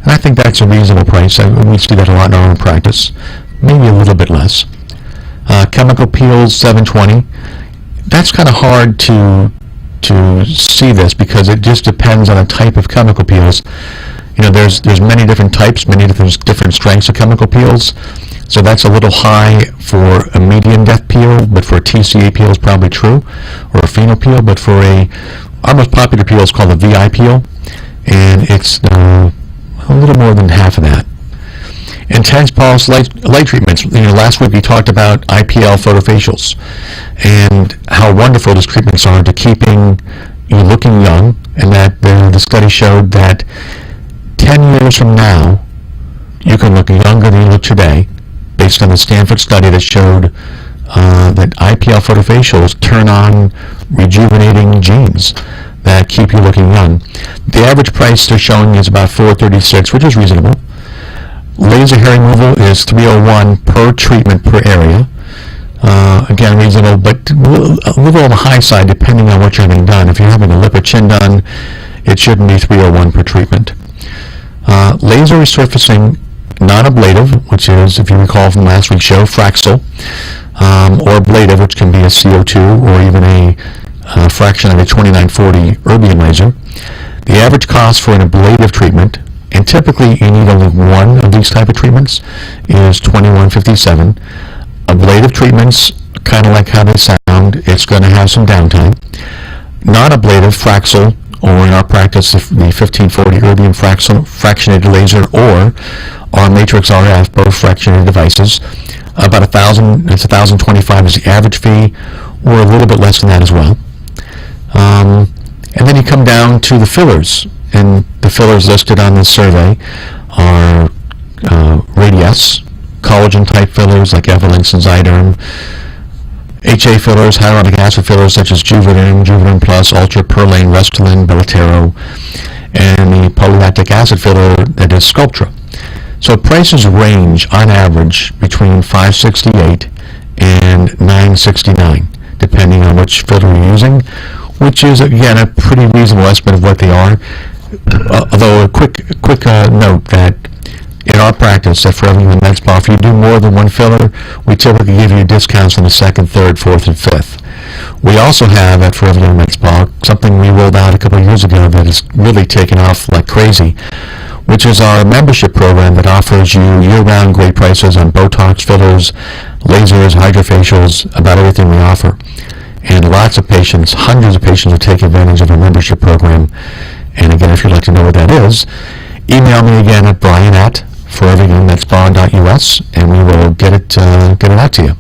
And I think that's a reasonable price. We see that a lot in our own practice, maybe a little bit less. Chemical peels, $720. That's kind of hard to see this, because it just depends on the type of chemical peels. You know, there's many different types, many different strengths of chemical peels. So that's a little high for a medium depth peel, but for a TCA peel is probably true, or a phenol peel. But for our most popular peel is called a VI peel, and it's a little more than half of that. Intense pulse light treatments. You know, last week we talked about IPL photofacials and how wonderful those treatments are to keeping you looking young, and that the study showed that 10 years from now you can look younger than you look today, based on the Stanford study that showed that IPL photofacials turn on rejuvenating genes that keep you looking young. The average price they're showing is about $436, which is reasonable. Laser hair removal is $301 per treatment per area. Again, reasonable, but a little on the high side depending on what you're having done. If you're having a lip or chin done, it shouldn't be $301 per treatment. Laser resurfacing non-ablative, which is, if you recall from last week's show, Fraxel, or ablative, which can be a CO2 or even a fraction of a 2940 erbium laser. The average cost for an ablative treatment, and typically you need only one of these type of treatments, is $21.57. Ablative treatments, kind of like how they sound, it's going to have some downtime. Non-ablative Fraxel, or in our practice, the 1540 erbium fractionated laser, or our Matrix RF, both fractionated devices, about $1,025 is the average fee, or a little bit less than that as well. And then you come down to the fillers, and the fillers listed on this survey are Radiesse, collagen-type fillers like Evolence and Zyderm, HA fillers, hyaluronic acid fillers such as Juvederm, Juvederm Plus, Ultra, Perlane, Restylane, Belotero, and the polylactic acid filler that is Sculptra. So prices range on average between $568 and $969, depending on which filler you're using, which is again a pretty reasonable estimate of what they are. Although a quick note that in our practice at Forever Young Med Spa, if you do more than one filler, we typically give you discounts on the second, third, fourth, and fifth. We also have at Forever Young Med Spa something we rolled out a couple of years ago that has really taken off like crazy, which is our membership program that offers you year-round great prices on Botox fillers, lasers, hydrofacials, about everything we offer. And lots of patients, hundreds of patients, will take advantage of our membership program. And again, if you'd like to know what that is, email me again at brian@foreveryoungmedspa.us, and we will get it out to you.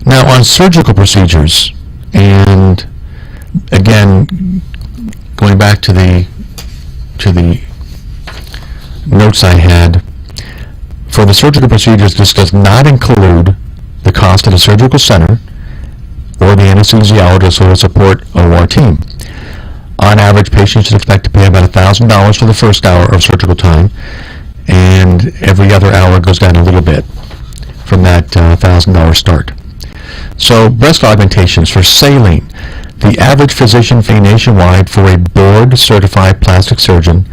Now, on surgical procedures, and again, going back to the notes I had, for the surgical procedures, this does not include the cost of the surgical center or the anesthesiologist or the support OR team. On average, patients should expect to pay about $1,000 for the first hour of surgical time, and every other hour goes down a little bit from that $1,000 start. So breast augmentations for saline. The average physician fee nationwide for a board-certified plastic surgeon,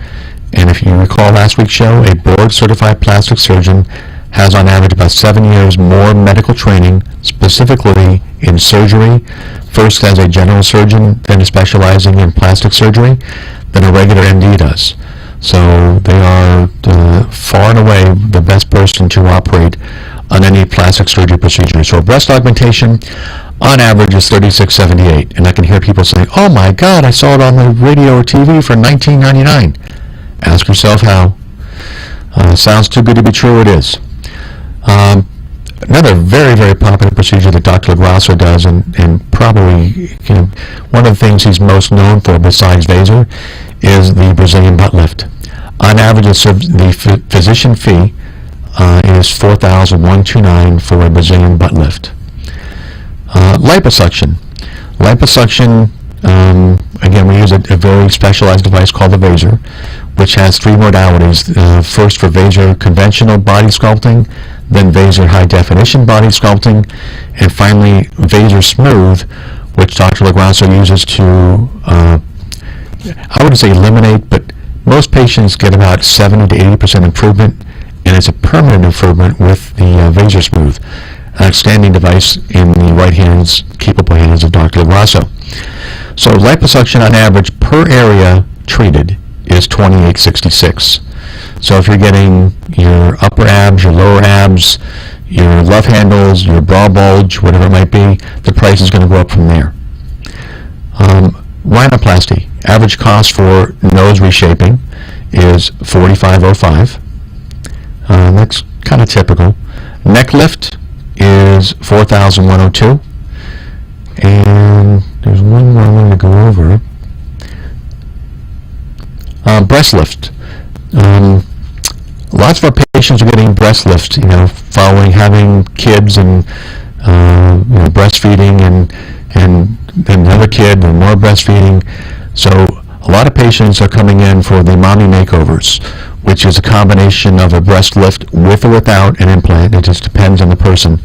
and if you recall last week's show, a board-certified plastic surgeon has on average about 7 years more medical training, specifically in surgery, first as a general surgeon, then specializing in plastic surgery, than a regular MD does. So they are far and away the best person to operate on any plastic surgery procedure. So breast augmentation, on average, is $36.78. And I can hear people saying, "Oh my God, I saw it on the radio or TV for $19.99. Ask yourself how. Sounds too good to be true, it is. Another very, very popular procedure that Dr. LaGrasso does, and probably one of the things he's most known for besides Vaser, is the Brazilian butt lift. On average, the physician fee is $4,129 for a Brazilian butt lift. Liposuction. Liposuction, again, we use a very specialized device called the Vaser, which has three modalities. First for Vaser conventional body sculpting, then Vaser high definition body sculpting, and finally Vaser smooth, which Dr. LaGrasso uses to, I wouldn't say eliminate, but most patients get about 70 to 80% improvement, and it's a permanent improvement with the Vaser smooth, an outstanding device in the right hands, capable hands of Dr. LaGrasso. So liposuction on average per area treated is $28.66. So if you're getting your upper abs, your lower abs, your love handles, your bra bulge, whatever it might be, the price is going to go up from there. Rhinoplasty, average cost for nose reshaping is $45.05. That's kind of typical. Neck lift is $4,102. And there's one more I want to go over. Breast lift. Lots of our patients are getting breast lifts, following having kids and breastfeeding, and then another kid and more breastfeeding. So a lot of patients are coming in for the mommy makeovers, which is a combination of a breast lift with or without an implant. It just depends on the person.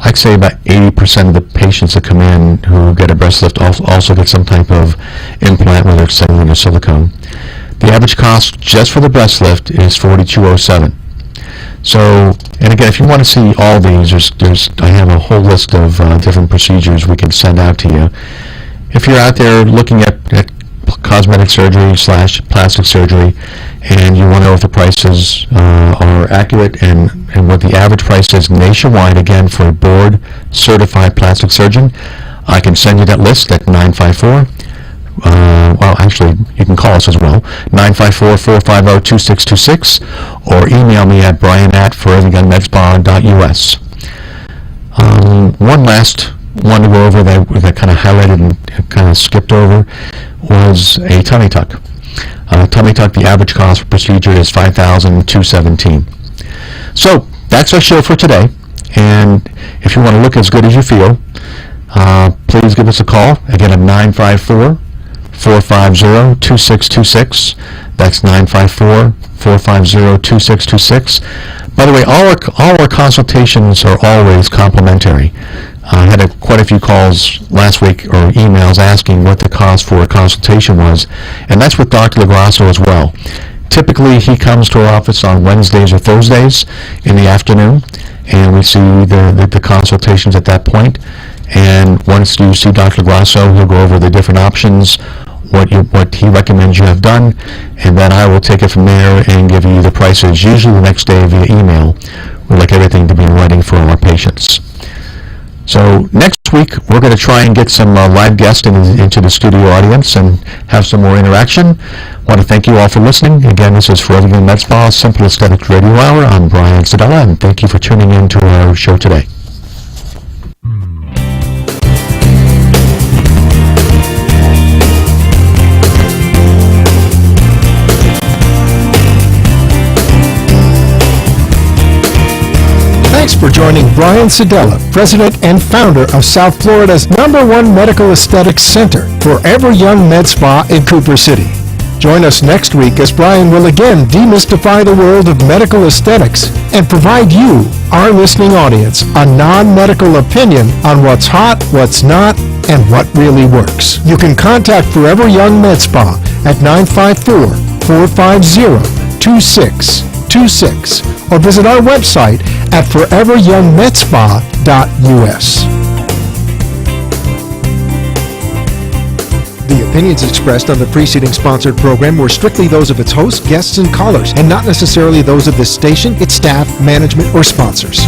I'd say about 80% of the patients that come in who get a breast lift also get some type of implant, whether it's cellular or silicone. The average cost just for the breast lift is $4,207. So, and again, if you want to see all these, I have a whole list of different procedures we can send out to you. If you're out there looking at cosmetic surgery / plastic surgery, and you want to know if the prices are accurate and what the average price is nationwide, again, for a board-certified plastic surgeon, I can send you that list at 954. Well, actually, you can call us as well, 954-450-2626, or email me at brian@foreveryoungmedspa.us. One last one to go over that kind of highlighted and kind of skipped over was a tummy tuck. Tummy tuck, the average cost for procedure is $5,217. So that's our show for today. And if you want to look as good as you feel, please give us a call. Again, at 954-450-2626. That's 954-450-2626. By the way, all our consultations are always complimentary. I had quite a few calls last week or emails asking what the cost for a consultation was, and that's with Dr. LaGrasso as well. Typically, he comes to our office on Wednesdays or Thursdays in the afternoon, and we see the consultations at that point. And once you see Dr. LaGrasso, he'll go over the different options, what he recommends you have done, and then I will take it from there and give you the prices, usually the next day via email. We like everything to be in writing for our patients. So next week, we're going to try and get some live guests into the studio audience and have some more interaction. I want to thank you all for listening. Again, this is Forever Young Med Spa Simple Aesthetics Radio Hour. I'm Brian Sedella, and thank you for tuning in to our show today. Thanks for joining Brian Sedella, President and founder of South Florida's #1 medical aesthetics center, Forever Young Med Spa in Cooper City. Join us next week as Brian will again demystify the world of medical aesthetics and provide you, our listening audience, a non-medical opinion on what's hot, what's not, and what really works. You can contact Forever Young Med Spa at 954-450-2626 or visit our website at foreveryoungmedspa.us. The opinions expressed on the preceding sponsored program were strictly those of its hosts, guests, and callers, and not necessarily those of this station, its staff, management, or sponsors.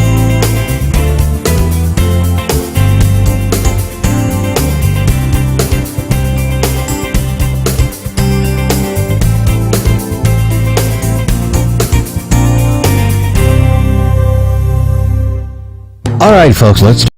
All right, folks, let's